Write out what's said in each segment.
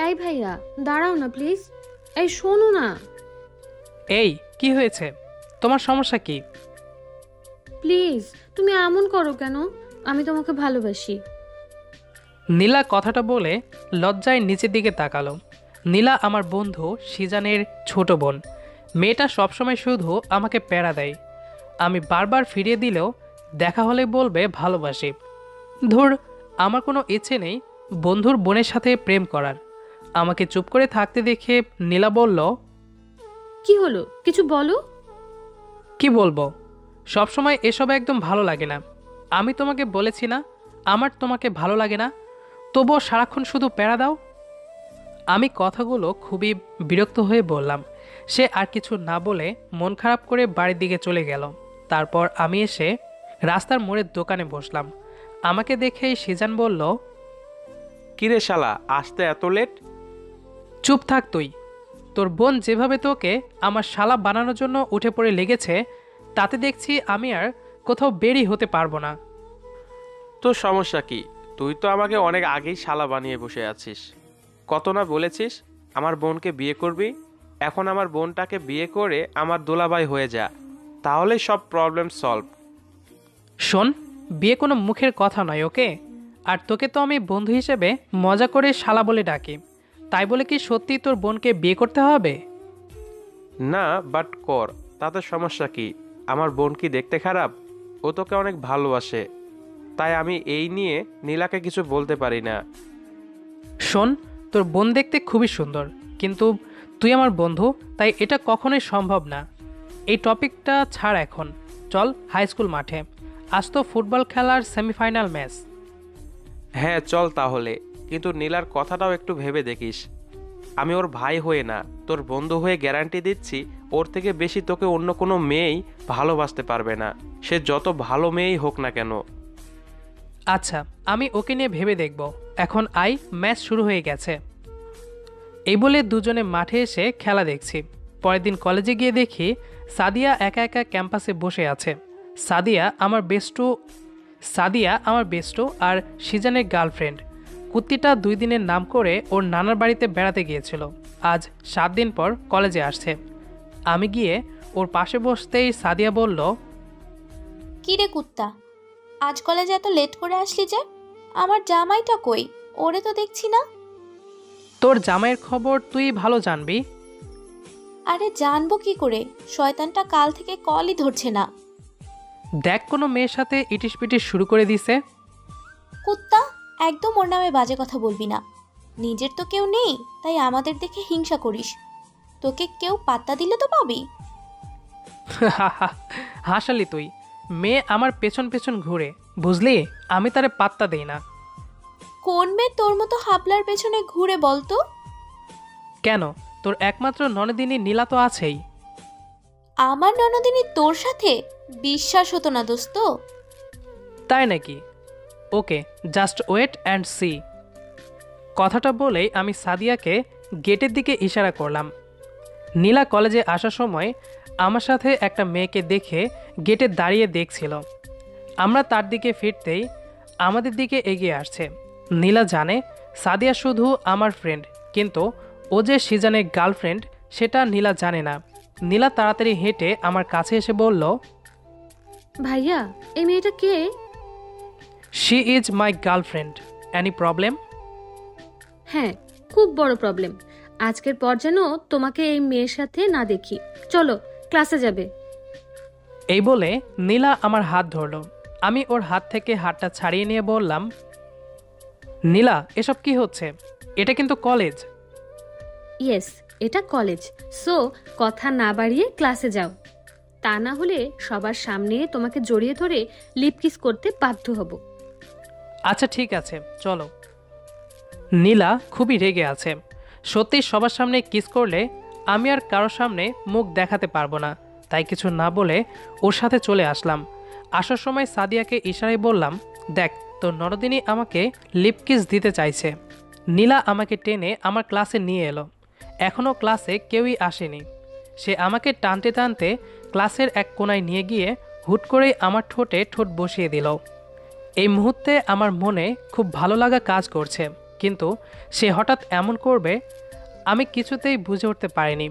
এই ভাইয়া, দাঁড়াও না প্লিজ। এই শোনো না। এই কি হয়েছে? তোমার সমস্যা কি? প্লিজ, তুমি এমন করো কেন? আমি তোমাকে ভালোবাসি। নীলা কথাটা বলে লজ্জায় নিচের দিকে তাকালো। নীলা আমার বন্ধু সিজানের ছোট বোন। মেয়েটা সবসময় শুধু আমাকে প্যারা দেয়। আমি বারবার ফিরিয়ে দিলেও দেখা হলে বলবে ভালোবাসি। ধুর, আমার কোনো ইচ্ছে নেই বন্ধুর বোনের সাথে প্রেম করার। আমাকে চুপ করে থাকতে দেখে নীলা বলল, কি হলো, কিছু বলো। কি বলবো? সবসময় এসব একদম ভালো লাগে না। আমি তোমাকে বলেছি না আমার তোমাকে ভালো লাগে না, তবুও সারাক্ষণ শুধু প্যারা দাও। আমি কথাগুলো খুবই বিরক্ত হয়ে বললাম। সে আর কিছু না বলে মন খারাপ করে বাড়ির দিকে চলে গেল। তারপর আমি এসে রাস্তার মোড়ের দোকানে বসলাম। আমাকে দেখেই সিজান বলল, কিরে শালা, আসতে এত লেট? চুপ থাক তুই। তোর বোন যেভাবে তোকে আমার শালা বানানোর জন্য উঠে পড়ে লেগেছে, তাতে দেখছি আমি আর কোথাও বেরই হতে পারবো না। তোর সমস্যা কি? তুই তো আমাকে অনেক আগেই শালা বানিয়ে বসে আছিস। কত না বলেছিস আমার বোনকে বিয়ে করবি। এখন আমার বোনটাকে বিয়ে করে আমার দোলাভাই হয়ে যা, তাহলেই সব প্রবলেম সলভ। শোন, বিয়ে কোনো মুখের কথা নয়, ওকে? আর তোকে তো আমি বন্ধু হিসেবে মজা করে শালা বলে ডাকি। তাই বলে কি সত্যি তোর বোনকে বিয়ে করতে হবে? না, বাট কর, তাতে সমস্যা কি? আমার বোন কি দেখতে খারাপ? ও তোকে অনেক ভালোবাসে, তাই আমি এই নিয়ে নীলাকে কিছু বলতে পারি না। শোন, তোর বোন দেখতে খুবই সুন্দর, কিন্তু তুই আমার বন্ধু, তাই এটা কখনোই সম্ভব না। এই টপিকটা ছাড় এখন। চল হাই স্কুল মাঠে। আজ তো ফুটবল খেলার সেমিফাইনাল ম্যাচ। হ্যাঁ চল তাহলে, কিন্তু নীলার কথাটাও একটু ভেবে দেখিস। আমি ওর ভাই হয়ে না, তোর বন্ধু হয়ে গ্যারান্টি দিচ্ছি, ওর থেকে বেশি তোকে অন্য কোনো মেয়েই ভালোবাসতে পারবে না, সে যত ভালো মেয়েই হোক না কেন। আচ্ছা, আমি ওকে নিয়ে ভেবে দেখব। এখন আই, ম্যাচ শুরু হয়ে গেছে। এই বলে দুজনে মাঠে এসে খেলা দেখছি। পরের দিন কলেজে গিয়ে দেখি সাদিয়া একা একা ক্যাম্পাসে বসে আছে। সাদিয়া আমার বেস্টু আর সিজানের গার্লফ্রেন্ড। কুত্তিটা 2 দিনের নাম করে ওর নানার বাড়িতে বেড়াতে গিয়েছিল। আজ 7 দিন পর কলেজে আসছে। আমি গিয়ে ওর পাশে বসতেই সাদিয়া বলল, কি রে কুত্তা, আজ কলেজে এত লেট করে আসলি যে? আমার জামাইটা কই? ওরে তো দেখছি না। তোর জামাইয়ের খবর তুই ভালো জানবি। আরে জানবো কি করে, শয়তানটা কাল থেকে কলই ধরছে না। দেখ, কোনো মেয়ের সাথে ইটিস পিটিস শুরু করে দিছে। কুত্তা, একদম ওর নামে বাজে কথা বলবি না। নিজের তো কেউ নেই, তাই আমাদের দেখে হিংসা করিস। তোকে কেউ পাত্তা দিলে তো পাবি। হাসালি তুই। মেয়ে আমার পেছন পেছন ঘুরে, বুঝলি? আমি তারে পাত্তা দেই না। কোন মেয়ে তোর মতো হাবলার পেছনে ঘুরে বলতো? কেন, তোর একমাত্র ননদিনী নীলা তো আছেই। আমার ননদিনী তোর সাথে? বিশ্বাস হতো না দোস্ত। তাই নাকি? ওকে, জাস্ট ওয়েট অ্যান্ড সি। কথাটা বলেই আমি সাদিয়াকে গেটের দিকে ইশারা করলাম। নীলা কলেজে আসার সময় আমার সাথে একটা মেয়েকে দেখে গেটে দাঁড়িয়ে দেখছিল। আমরা তার দিকে ফিরতেই আমাদের দিকে এগিয়ে আসছে। নীলা জানে সাদিয়া শুধু আমার ফ্রেন্ড, কিন্তু ও যে সিজানের গার্লফ্রেন্ড সেটা নীলা জানে না। নীলা তাড়াতাড়ি হেঁটে আমার কাছে এসে বলল, ভাইয়া, এই মেয়েটা কে? She is my girlfriend. Any problem? হ্যাঁ, খুব বড় প্রবলেম। আজকের পর যেন তোমাকে এই মেয়ের সাথে না দেখি। চলো, ক্লাসে যাবে। এই বলে নীলা আমার হাত ধরল। আমি ওর হাত থেকে হাতটা ছাড়িয়ে নিয়ে বললাম, নীলা, এসব কি হচ্ছে? এটা কিন্তু কলেজ। ইয়েস, এটা কলেজ। সো কথা না বাড়িয়ে ক্লাসে যাও, তা না হলে সবার সামনে তোমাকে জড়িয়ে ধরে লিপ কিস করতে বাধ্য হব। আচ্ছা ঠিক আছে, চলো। নীলা খুবই রেগে আছে। সত্যি সবার সামনে কিস করলে আমি আর কারোর সামনে মুখ দেখাতে পারবো না, তাই কিছু না বলে ওর সাথে চলে আসলাম। আসার সময় সাদিয়াকে ইশারায় বললাম, দেখ, তোর নরদিনী আমাকে লিপ কিস দিতে চাইছে। নীলা আমাকে টেনে আমার ক্লাসে নিয়ে এলো। এখনও ক্লাসে কেউই আসেনি। সে আমাকে টানতে টানতে ক্লাসের এক কোনায় নিয়ে গিয়ে হুট করেই আমার ঠোঁটে ঠোঁট বসিয়ে দিল। এই মুহূর্তে আমার মনে খুব ভালো লাগা কাজ করছে। কিন্তু সে হঠাৎ এমন করবে আমি কিছুতেই বুঝে উঠতে পারিনি।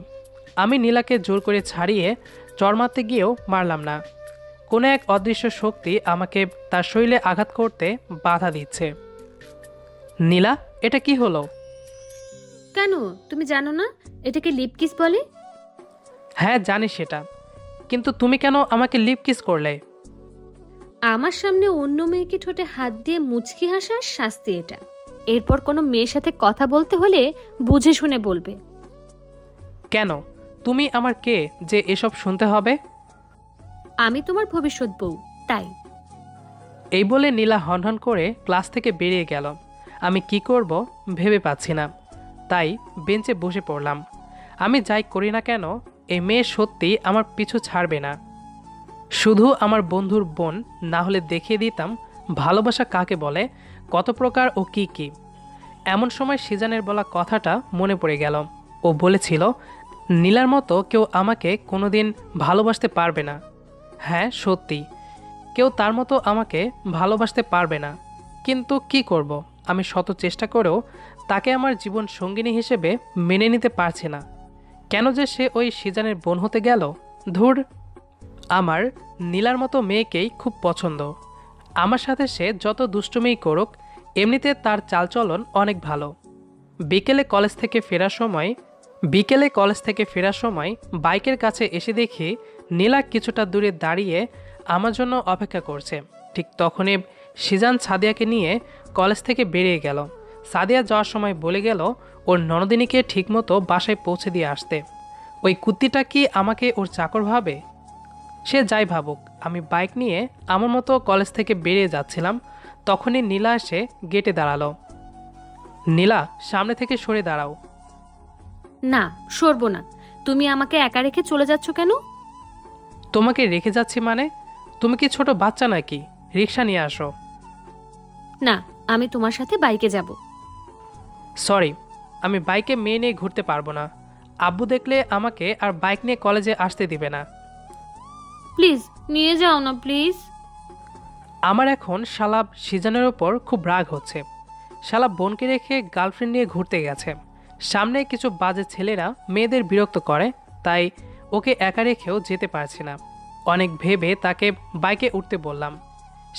আমি নীলাকে জোর করে ছাড়িয়ে চড় মারতে গিয়েও মারলাম না। কোনো এক অদৃশ্য শক্তি আমাকে তার শরীরে আঘাত করতে বাধা দিচ্ছে। নীলা, এটা কি হলো? কেন, তুমি জানো না এটাকে লিপ কিস বলে? হ্যাঁ জানি সেটা, কিন্তু তুমি কেন আমাকে লিপ কিস করলে? আমার সামনে অন্য মেয়েকে ঠোঁটে হাত দিয়ে মুচকি হাসার শাস্তি এটা। এরপর কোনো মেয়ের সাথে কথা বলতে হলে বুঝে শুনে বলবে। কেন? তুমি আমার কে যে এসব শুনতে হবে? আমি তোমার ভবিষ্যৎ বউ, তাই। এই বলে নীলা হনহন করে ক্লাস থেকে বেরিয়ে গেল। আমি কি করব ভেবে পাচ্ছি না, তাই বেঞ্চে বসে পড়লাম। আমি যাই করি না কেন এই মেয়ে সত্যি আমার পিছু ছাড়বে না। শুধু আমার বন্ধুর বোন না হলে দেখিয়ে দিতাম ভালোবাসা কাকে বলে, কত প্রকার ও কি কি। এমন সময় সিজানের বলা কথাটা মনে পড়ে গেল। ও বলেছিল নীলার মতো কেউ আমাকে কোনোদিন ভালোবাসতে পারবে না। হ্যাঁ সত্যি, কেউ তার মতো আমাকে ভালোবাসতে পারবে না। কিন্তু কি করব, আমি শত চেষ্টা করেও তাকে আমার জীবন সঙ্গিনী হিসেবে মেনে নিতে পারছি না। কেন যে সে ওই সিজানের বোন হতে গেল? ধুর, আমার নীলার মতো মেয়েকেই খুব পছন্দ। আমার সাথে সে যত দুষ্টুমিই করুক, এমনিতে তার চালচলন অনেক ভালো। বিকেলে কলেজ থেকে ফেরার সময় বাইকের কাছে এসে দেখি নীলা কিছুটা দূরে দাঁড়িয়ে আমার জন্য অপেক্ষা করছে। ঠিক তখনই সিজান সাদিয়াকে নিয়ে কলেজ থেকে বেরিয়ে গেল। সাদিয়া যাওয়ার সময় বলে গেল ওর ননদিনীকে ঠিকমতো বাসায় পৌঁছে দিয়ে আসতে। ওই কুত্তিটা কি আমাকে ওর চাকর ভাবে? সে যাই ভাবুক, আমি বাইক নিয়ে আমার মতো কলেজ থেকে বেরিয়ে যাচ্ছিলাম, তখনই নীলা এসে গেটে দাঁড়ালো। নীলা, সামনে থেকে সরে দাঁড়াও। না, সরবো না। তুমি আমাকে একা রেখে চলে যাচ্ছ কেন? তোমাকে রেখে যাচ্ছি মানে? তুমি কি ছোট বাচ্চা নাকি? রিক্সা নিয়ে আসো। না, আমি তোমার সাথে বাইকে যাব। সরি, আমি বাইকে মেয়ে নিয়ে ঘুরতে পারবো না। আব্বু দেখলে আমাকে আর বাইক নিয়ে কলেজে আসতে দিবে না। প্লিজ নিয়ে যাও না প্লিজ। আমার এখন শালাব সিজানের ওপর খুব রাগ হচ্ছে। শালাব বোনকে রেখে গার্লফ্রেন্ড নিয়ে ঘুরতে গেছে। সামনে কিছু বাজে ছেলেরা মেয়েদের বিরক্ত করে, তাই ওকে একা রেখেও যেতে পারছি না। অনেক ভেবে তাকে বাইকে উঠতে বললাম।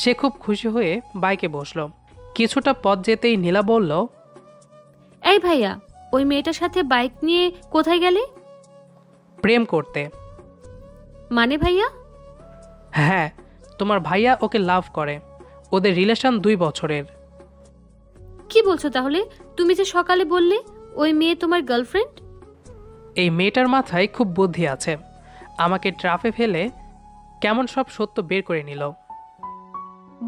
সে খুব খুশি হয়ে বাইকে বসলো। কিছুটা পথ যেতেই নীলা বলল, এই ভাইয়া, ওই মেয়েটার সাথে বাইক নিয়ে কোথায় গেলে? প্রেম করতে। মানে ভাইয়া? হ্যাঁ, তোমার ভাইয়া ওকে লাভ করে। ওদের রিলেশন 2 বছরের। কি বলছো তাহলে? তুমি যে সকালে বললে ওই মেয়ে তোমার গার্লফ্রেন্ড। এই মেয়েটার মাথায় খুব বুদ্ধি আছে। আমাকে ট্রাফে ফেলে কেমন সব সত্য বের করে নিল।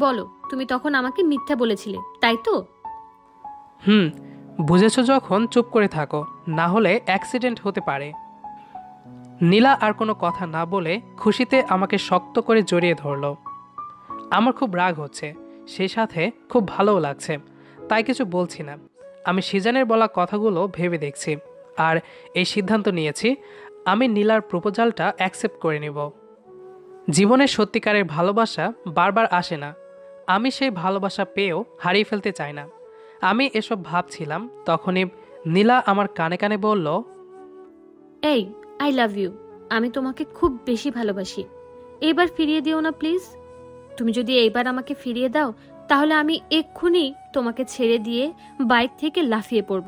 বলো, তুমি তখন আমাকে মিথ্যা বলেছিলে, তাই তো? বুঝেছো যখন চুপ করে থাকো, না হলে অ্যাক্সিডেন্ট হতে পারে। নীলা আর কোনো কথা না বলে খুশিতে আমাকে শক্ত করে জড়িয়ে ধরল। আমার খুব রাগ হচ্ছে, সেই সাথে খুব ভালোও লাগছে, তাই কিছু বলছি না। আমি সিজানের বলা কথাগুলো ভেবে দেখছি, আর এই সিদ্ধান্ত নিয়েছি আমি নীলার প্রপোজালটা অ্যাকসেপ্ট করে নেব। জীবনে সত্যিকারের ভালোবাসা বারবার আসে না। আমি সেই ভালোবাসা পেয়েও হারিয়ে ফেলতে চাই না। আমি এসব ভাবছিলাম, তখনই নীলা আমার কানে কানে বলল, এই, আই লাভ ইউ। আমি তোমাকে খুব বেশি ভালোবাসি। এবার ফিরিয়ে দিও না প্লিজ। তুমি যদি এইবার আমাকে ফিরিয়ে দাও, তাহলে আমি এক্ষুনি তোমাকে ছেড়ে দিয়ে বাইক থেকে লাফিয়ে পড়ব।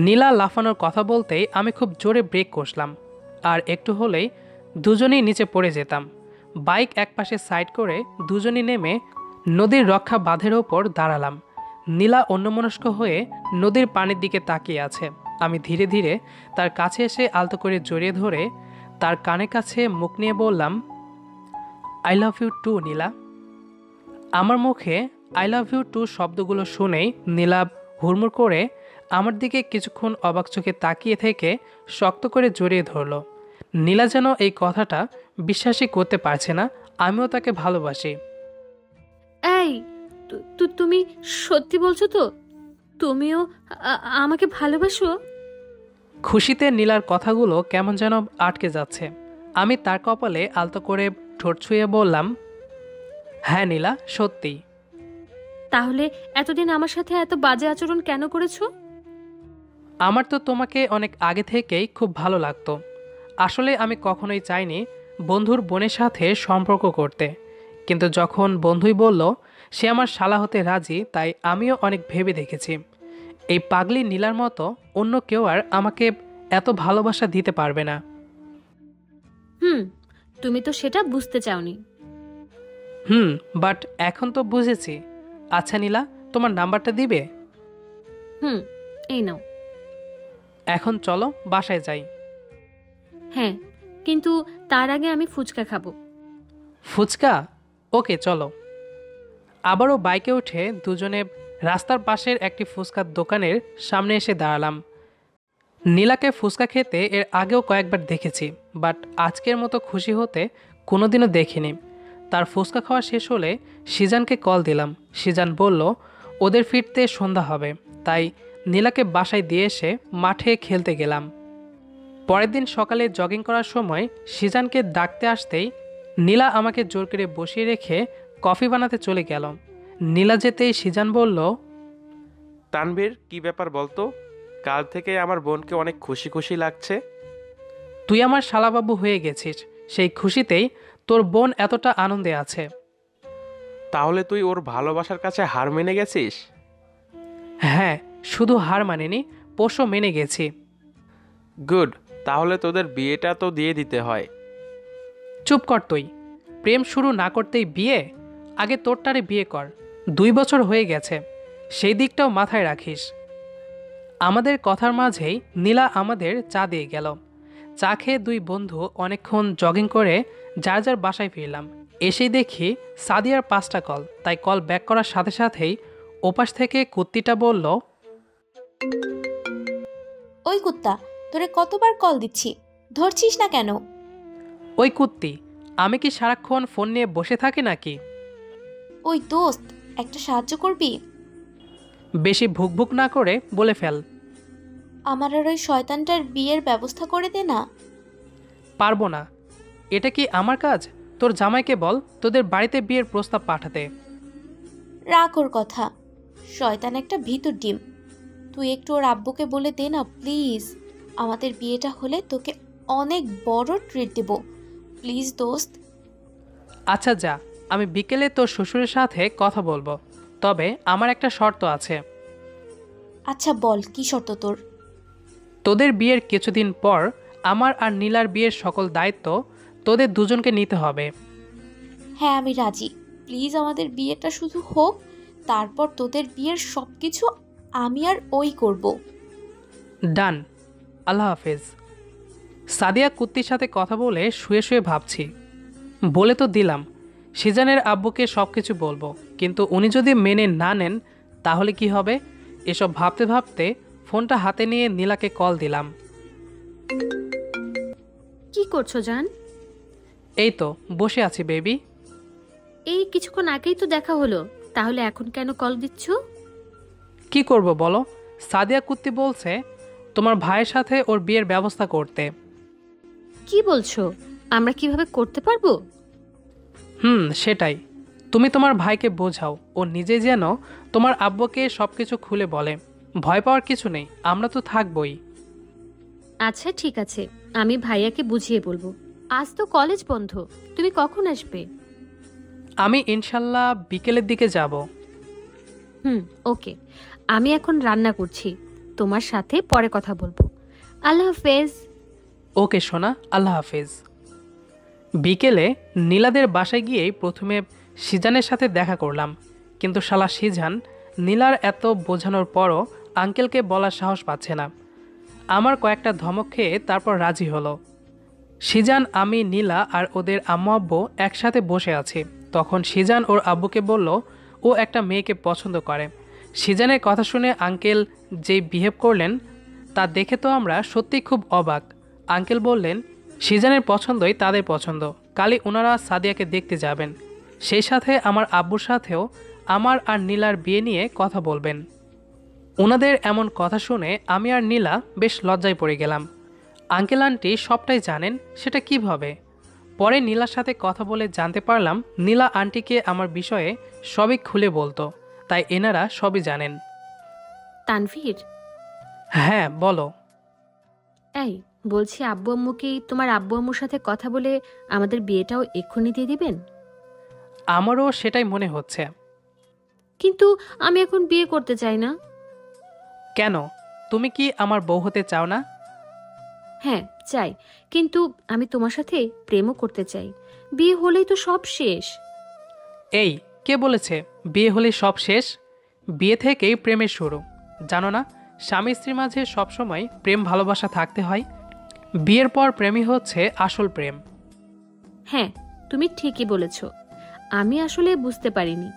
নীলা লাফানোর কথা বলতেই আমি খুব জোরে ব্রেক কষলাম, আর একটু হলেই দুজনেই নিচে পড়ে যেতাম। বাইক একপাশে সাইড করে দুজনই নেমে নদীর রক্ষা বাঁধের ওপর দাঁড়ালাম। নীলা অন্যমনস্ক হয়ে নদীর পানির দিকে তাকিয়ে আছে। আমি ধীরে ধীরে তার কাছে এসে আলতো করে জড়িয়ে ধরে তার কানে কাছে মুখ নিয়ে বললাম, আই লাভ ইউ টু নীলা। আমার মুখে আই লাভ ইউ টু শব্দগুলো শুনেই নীলা হুড়মুড় করে আমার দিকে কিছুক্ষণ অবাক চোখে তাকিয়ে থেকে শক্ত করে জড়িয়ে ধরল। নীলা যেন এই কথাটা বিশ্বাসই করতে পারছে না আমিও তাকে ভালোবাসি। এই, তুমি সত্যি বলছো তো? তুমিও আমাকে ভালোবাসো? খুশিতে নীলার কথাগুলো কেমন যেন আটকে যাচ্ছে। আমি তার কপালে আলতো করে ঠোঁট ছুঁয়ে বললাম, হ্যাঁ নীলা, সত্যি। তাহলে এতদিন আমার সাথে এত বাজে আচরণ কেন করেছো? আমার তো তোমাকে অনেক আগে থেকেই খুব ভালো লাগতো। আসলে আমি কখনোই চাইনি বন্ধুর বোনের সাথে সম্পর্ক করতে, কিন্তু যখন বন্ধুই বলল সে আমার শালা হতে রাজি, তাই আমিও অনেক ভেবে দেখেছি এই পাগলি নীলার মতো অন্য কেউ আর আমাকে এত ভালোবাসা দিতে পারবে না। হুম, তুমি তো সেটা বুঝতে চাওনি। বাট এখন তো বুঝেছি। আচ্ছা নীলা, তোমার নাম্বারটা দিবে? হুম, এই নাও। এখন চলো বাসায় যাই। হ্যাঁ, কিন্তু তার আগে আমি ফুচকা খাবো। ফুচকা? ওকে চলো। আবারও বাইকে উঠে দুজনে রাস্তার পাশের একটি ফুচকার দোকানের সামনে এসে দাঁড়ালাম। নীলাকে ফুচকা খেতে এর আগেও কয়েকবার দেখেছি, বাট আজকের মতো খুশি হতে কোনোদিনও দেখিনি। তার ফুচকা খাওয়া শেষ হলে সিজানকে কল দিলাম। সিজান বলল ওদের ফিরতে সন্ধ্যা হবে, তাই নীলাকে বাসায় দিয়ে এসে মাঠে খেলতে গেলাম। পরের দিন সকালে জগিং করার সময় সিজানকে ডাকতে আসতেই নীলা আমাকে জোর করে বসিয়ে রেখে কফি বানাতে চলে গেল। নীলা যেতেই সিজান বলল, তানভীর, কি ব্যাপার বলতো? কাল থেকে আমার বোনকে অনেক খুশি খুশি লাগছে। তুই আমার শালাবাবু হয়ে গেছিস, সেই খুশিতেই তোর বোন এতটা আনন্দে আছে। তাহলে তুই ওর ভালোবাসার কাছে হার মেনে গেছিস? হ্যাঁ, শুধু হার মানেনি, পোষও মেনে গেছি। গুড, তাহলে তোদের বিয়েটা তো দিয়ে দিতে হয়। চুপ কর তুই। প্রেম শুরু না করতেই বিয়ে? আগে তোরটারে বিয়ে কর। 2 বছর হয়ে গেছে, সেই দিকটাও মাথায় রাখিস। আমাদের কথার মাঝেই নীলা আমাদের চা দিয়ে গেল। চা খেয়ে দুই বন্ধু অনেকক্ষণ জগিং করে যার যার বাসায় ফিরলাম। এসেই দেখি সাদিয়ার 5টা কল, তাই কল ব্যাক করার সাথে সাথেই ওপাশ থেকে কুত্তিটা বলল, ওই কুত্তা, তোরে কতবার কল দিচ্ছি, ধরছিস না কেন? ওই কুত্তি, আমি কি সারাক্ষণ ফোন নিয়ে বসে থাকি নাকি? ওই দোস্ত, একটা সাহায্য করবি? বেশি ভুকভুক না করে বলে ফেল। আমার আর ওই শয়তানটার বিয়ের ব্যবস্থা করে দে না। পারবো না। এটা কি আমার কাজ? তোর জামাইকে বল তোদের বাড়িতে বিয়ের প্রস্তাব পাঠাতে। রাখ ওর কথা, শয়তান একটা ভিতর ডিম। তুই একটু ওর আব্বুকে বলে দে না প্লিজ। আমাদের বিয়েটা হলে তোকে অনেক বড় ট্রিট দেব, প্লিজ দোস্ত। আচ্ছা যা, আমি বিকেলে তোর শ্বশুরের সাথে কথা বলবো, তবে আমার একটা শর্ত আছে। আচ্ছা বল, কি শর্ত তোর? তোদের বিয়ের কিছুদিন পর আমার আর নীলার বিয়ের সকল দায়িত্ব তোদের দুজনকে নিতে হবে। হ্যাঁ আমি রাজি, প্লিজ আমাদের বিয়েটা শুধু হোক, তারপর তোদের বিয়ের সব কিছু আমি আর ওই করব। ডান। আল্লাহ হাফেজ। সাদিয়া কুত্তির সাথে কথা বলে শুয়ে শুয়ে ভাবছি। বলে তো দিলাম সিজানের আব্বুকে সব কিছু বলবো, কিন্তু উনি যদি মেনে না নেন তাহলে কি হবে? এসব ভাবতে ভাবতে ফোনটা হাতে নিয়ে নীলাকে কল দিলাম। কি করছো জান? এই তো বসে আছি বেবি। এই কিছুক্ষণ আগেই তো দেখা হলো, তাহলে এখন কেন কল দিচ্ছ? কি করব বলো? সাদিয়া কুত্তি বলছে তোমার ভাইয়ের সাথে ওর বিয়ের ব্যবস্থা করতে। কি বলছো? আমরা কিভাবে করতে পারবো? সেটাই। তুমি তোমার ভাইকে বোঝাও, ও নিজে যেন তোমার আব্বুকে সবকিছু খুলে বলে। ভয় পাওয়ার কিছু নেই, আমরা তো থাকবই। আচ্ছা ঠিক আছে, আমি ভাইয়াকে বুঝিয়ে বলবো। আজ তো কলেজ বন্ধ, তুমি কখন আসবে? আমি ইনশাল্লাহ বিকেলের দিকে যাব। ওকে, আমি এখন রান্না করছি, তোমার সাথে পরে কথা বলবো। আল্লাহ হাফেজ। ওকে সোনা, আল্লাহ হাফেজ। বিকেলে নীলাদের বাসায় গিয়েই প্রথমে সিজানের সাথে দেখা করলাম, কিন্তু শালা সিজান নীলার এত বোঝানোর পরও আঙ্কেলকে বলার সাহস পাচ্ছে না। আমার কয়েকটা ধমক খেয়ে তারপর রাজি হলো। সিজান, আমি, নীলা আর ওদের আম্মু আব্বু একসাথে বসে আছি। তখন সিজান ওর আব্বুকে বলল ও একটা মেয়েকে পছন্দ করে। সিজানের কথা শুনে আঙ্কেল যে বিহেভ করলেন তা দেখে তো আমরা সত্যি খুব অবাক। আঙ্কেল বললেন সিজানের পছন্দই তাদের পছন্দ, কালই ওনারা সাদিয়াকে দেখতে যাবেন, সেই সাথে আমার আব্বুর সাথেও আমার আর নীলার বিয়ে নিয়ে কথা বলবেন। ওনাদের এমন কথা শুনে আমি আর নীলা বেশ লজ্জায় পড়ে গেলাম। আঙ্কেল আন্টি সবটাই জানেন, সেটা কিভাবে? পরে নীলার সাথে কথা বলে জানতে পারলাম নীলা আন্টিকে আমার বিষয়ে সবই খুলে বলতো। তাই এনারা সবই জানেন। তানভীর, হ্যাঁ বলো। এই বলছি, আব্বু আম্মু কি তোমার আব্বু আম্মুর সাথে কথা বলে আমাদের বিয়েটাও এক্ষুনি দিয়ে দিবেন? আমারও সেটাই মনে হচ্ছে। কিন্তু আমি এখন বিয়ে করতে চাই না। কেন, তুমি কি আমার বউ হতে চাও না? হ্যাঁ চাই, কিন্তু আমি তোমার সাথে প্রেমও করতে চাই। বিয়ে হলেই তো সব শেষ। এই, কে বলেছে বিয়ে হলে সব শেষ? বিয়ে থেকেই প্রেমের শুরু, জানো না? স্বামী স্ত্রীর মাঝে সবসময় প্রেম ভালোবাসা থাকতে হয়। বিয়ের পর প্রেমই হচ্ছে আসল প্রেম। হ্যাঁ, তুমি ঠিকই বলেছ, আমি আসলে বুঝতে পারিনি।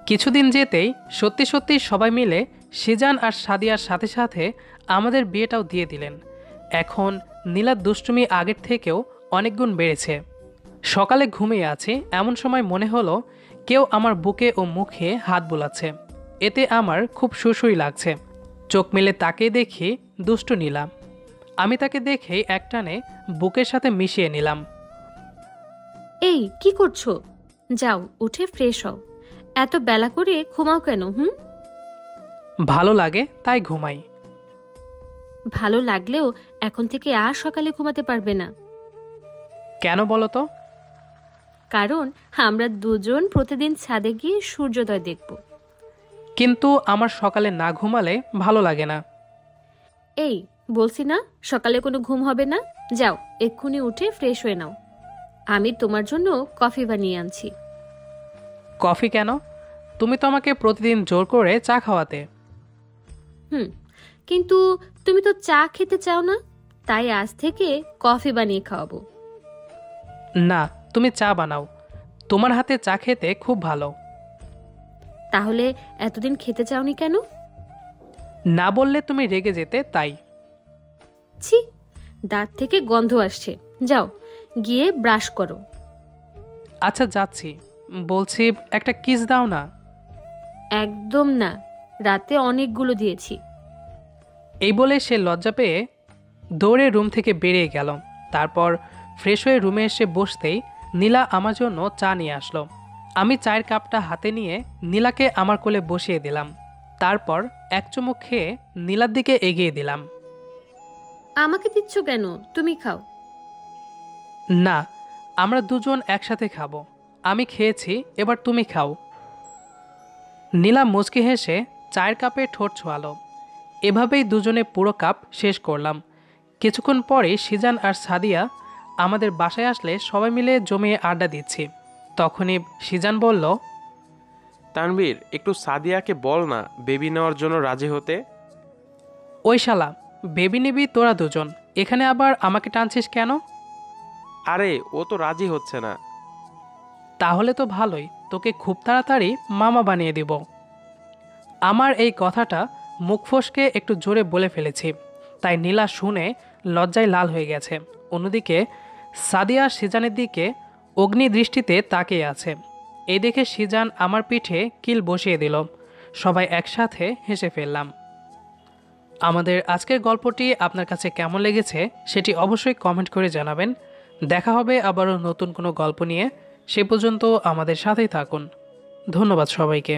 কিছুদিন যেতেই সত্যি সত্যি সবাই মিলে সিজান আর সাদিয়ার সাথে সাথে আমাদের বিয়েটাও দিয়ে দিলেন। এখন নীলার দুষ্টুমি আগের থেকেও অনেক গুণ বেড়েছে। সকালে ঘুমিয়ে আছি, এমন সময় মনে হলো কেউ আমার বুকে ও মুখে হাত বোলাচ্ছে। এতে আমার খুব সুসুই লাগছে। চোখ মেলে তাকে দেখি দুষ্টু নীলা। আমি তাকে দেখেই একটানে বুকের সাথে মিশিয়ে নিলাম। এই কি করছো? যাও উঠে ফ্রেশ হও। এত বেলা করে ঘুমাও কেন? ভালো লাগে তাই ঘুমাই। ভালো লাগলেও এখন থেকে আর সকালে ঘুমাতে পারবে না। কেন বলো তো? কারণ আমরা দুজন প্রতিদিন ছাদে গিয়ে সূর্যোদয় দেখব। কিন্তু আমার সকালে না ঘুমালে ভালো লাগে না। এই বলছি না, সকালে কোনো ঘুম হবে না। যাও এক্ষুনি উঠে ফ্রেশ হয়ে নাও। আমি তোমার জন্য কফি বানিয়ে আনছি। কফি কেন? তুমি তো আমাকে প্রতিদিন জোর করে চা খাওয়াতে। কিন্তু তুমি তো চা খেতে চাও না, তাই আজ থেকে কফি বানিয়ে খাওয়াবো। না, তুমি চা বানাও, তোমার হাতে চা খেতে খুব ভালো। তাহলে এতদিন খেতে চাওনি কেন? না বললে তুমি রেগে যেতে, তাই। ছি, দাঁত থেকে গন্ধ আসছে। যাও গিয়ে ব্রাশ করো। আচ্ছা যাচ্ছি, বলছি একটা কিস দাও না। একদম না, রাতে অনেকগুলো দিয়েছি। এই বলে সে লজ্জা পেয়ে দৌড়ে রুম থেকে বেরিয়ে গেল। তারপর ফ্রেশ হয়ে রুমে এসে বসতেই নীলা আমার জন্য চা নিয়ে আসলো। আমি চায়ের কাপটা হাতে নিয়ে নীলাকে আমার কোলে বসিয়ে দিলাম। তারপর এক চুমুক খেয়ে নীলার দিকে এগিয়ে দিলাম। আমাকে দিচ্ছ কেন? তুমি খাও। না, আমরা দুজন একসাথে খাবো। আমি খেয়েছি, এবার তুমি খাও। নীলা মুচকি হেসে চায়ের কাপে ঠোঁট ছোঁয়ালো। এভাবেই দুজনে পুরো কাপ শেষ করলাম। কিছুক্ষণ পরে সিজান আর সাদিয়া আমাদের বাসায় আসলে সবাই মিলে জমিয়ে আড্ডা দিচ্ছি। তখনই সিজান বলল, তানভীর, একটু সাদিয়াকে বল না বেবি নেওয়ার জন্য রাজি হতে। ওই শালা, বেবি নিবি তোরা দুজন, এখানে আবার আমাকে টানছিস কেন? আরে ও তো রাজি হচ্ছে না। তাহলে তো ভালোই, তোকে খুব তাড়াতাড়ি মামা বানিয়ে দিব। আমার এই কথাটা মুখ ফসকে একটু জোরে বলে ফেলেছি, তাই নীলা শুনে লজ্জায় লাল হয়ে গেছে। অন্যদিকে সাদিয়া সিজানের দিকে অগ্নি দৃষ্টিতে তাকিয়ে আছে। এই দেখে সিজান আমার পিঠে কিল বসিয়ে দিল। সবাই একসাথে হেসে ফেললাম। আমাদের আজকের গল্পটি আপনার কাছে কেমন লেগেছে সেটি অবশ্যই কমেন্ট করে জানাবেন। দেখা হবে আবারও নতুন কোনো গল্প নিয়ে। সে পর্যন্ত আমাদের সাথেই থাকুন। ধন্যবাদ সবাইকে।